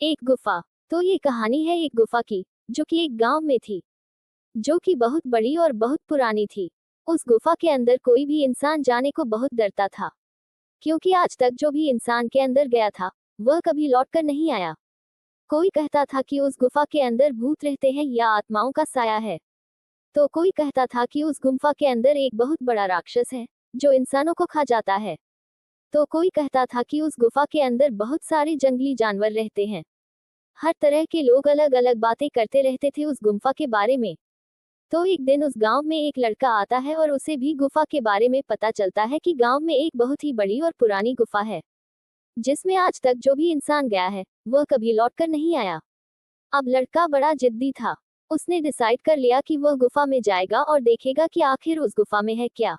एक गुफा। तो ये कहानी है एक गुफा की, जो कि एक गांव में थी, जो कि बहुत बड़ी और बहुत पुरानी थी। उस गुफा के अंदर कोई भी इंसान जाने को बहुत डरता था, क्योंकि आज तक जो भी इंसान के अंदर गया था, वह कभी लौट कर नहीं आया। कोई कहता था कि उस गुफा के अंदर भूत रहते हैं या आत्माओं का साया है। तो कोई कहता था कि उस गुफा के अंदर एक बहुत बड़ा राक्षस है, जो इंसानों को खा जाता है। तो कोई कहता था कि उस गुफा के अंदर बहुत सारे जंगली जानवर रहते हैं। हर तरह के लोग अलग अलग बातें करते रहते थे उस गुफा के बारे में। तो एक दिन उस गांव में एक लड़का आता है और उसे भी गुफा के बारे में पता चलता है कि गांव में एक बहुत ही बड़ी और पुरानी गुफा है, जिसमें आज तक जो भी इंसान गया है, वह कभी लौटकर नहीं आया। अब लड़का बड़ा जिद्दी था। उसने डिसाइड कर लिया कि वह गुफा में जाएगा और देखेगा कि आखिर उस गुफा में है क्या।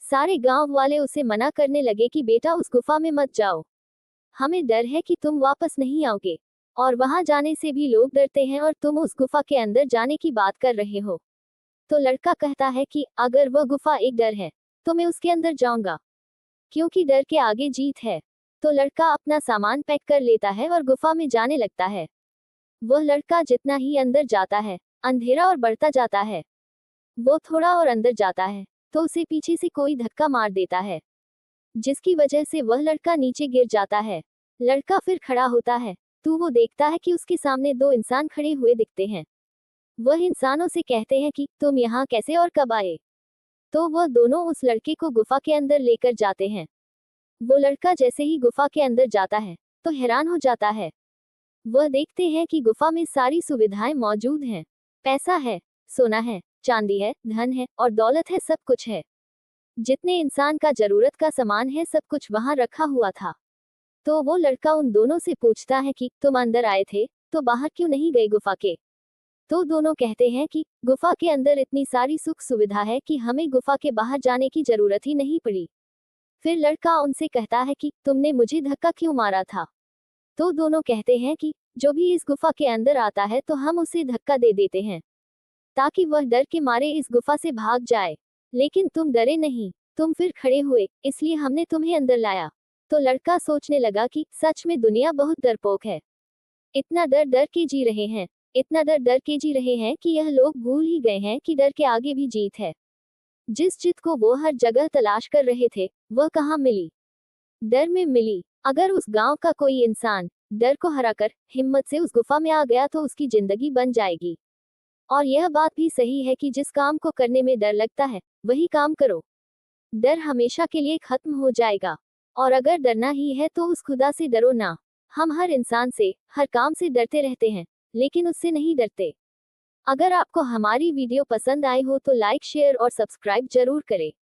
सारे गांव वाले उसे मना करने लगे कि बेटा उस गुफा में मत जाओ, हमें डर है कि तुम वापस नहीं आओगे, और वहां जाने से भी लोग डरते हैं और तुम उस गुफा के अंदर जाने की बात कर रहे हो। तो लड़का कहता है कि अगर वह गुफा एक डर है, तो मैं उसके अंदर जाऊंगा, क्योंकि डर के आगे जीत है। तो लड़का अपना सामान पैक कर लेता है और गुफा में जाने लगता है। वह लड़का जितना ही अंदर जाता है, अंधेरा और बढ़ता जाता है। वो थोड़ा और अंदर जाता है, तो उसे पीछे से कोई धक्का मार देता है, जिसकी वजह से वह लड़का नीचे गिर जाता है। लड़का फिर खड़ा होता है, तो वो देखता है कि उसके सामने दो इंसान खड़े हुए दिखते हैं। वह इंसानों से कहते हैं कि तुम यहाँ कैसे और कब आए। तो वह दोनों उस लड़के को गुफा के अंदर लेकर जाते हैं। वो लड़का जैसे ही गुफा के अंदर जाता है, तो हैरान हो जाता है। वह देखते हैं कि गुफा में सारी सुविधाएं मौजूद हैं। पैसा है, सोना है, चांदी है, धन है और दौलत है, सब कुछ है। जितने इंसान का जरूरत का सामान है, सब कुछ वहां रखा हुआ था। तो वो लड़का उन दोनों से पूछता है कि तुम अंदर आए थे, तो बाहर क्यों नहीं गए गुफा के। तो दोनों कहते हैं कि गुफा के अंदर इतनी सारी सुख सुविधा है कि हमें गुफा के बाहर जाने की जरूरत ही नहीं पड़ी। फिर लड़का उनसे कहता है कि तुमने मुझे धक्का क्यों मारा था। तो दोनों कहते हैं कि जो भी इस गुफा के अंदर आता है, तो हम उसे धक्का दे देते हैं, ताकि वह डर के मारे इस गुफा से भाग जाए। लेकिन तुम डरे नहीं, तुम फिर खड़े हुए, इसलिए हमने तुम्हें अंदर लाया। तो लड़का सोचने लगा कि सच में दुनिया बहुत डरपोक है। इतना डर डर के जी रहे हैं, इतना डर डर के जी रहे हैं कि यह लोग भूल ही गए हैं कि डर के आगे भी जीत है। जिस जीत को वो हर जगह तलाश कर रहे थे, वह कहाँ मिली? डर में मिली। अगर उस गांव का कोई इंसान डर को हराकर हिम्मत से उस गुफा में आ गया, तो उसकी जिंदगी बन जाएगी। और यह बात भी सही है कि जिस काम को करने में डर लगता है, वही काम करो। डर हमेशा के लिए खत्म हो जाएगा। और अगर डरना ही है, तो उस खुदा से डरो ना। हम हर इंसान से, हर काम से डरते रहते हैं, लेकिन उससे नहीं डरते। अगर आपको हमारी वीडियो पसंद आई हो, तो लाइक, शेयर और सब्सक्राइब जरूर करें।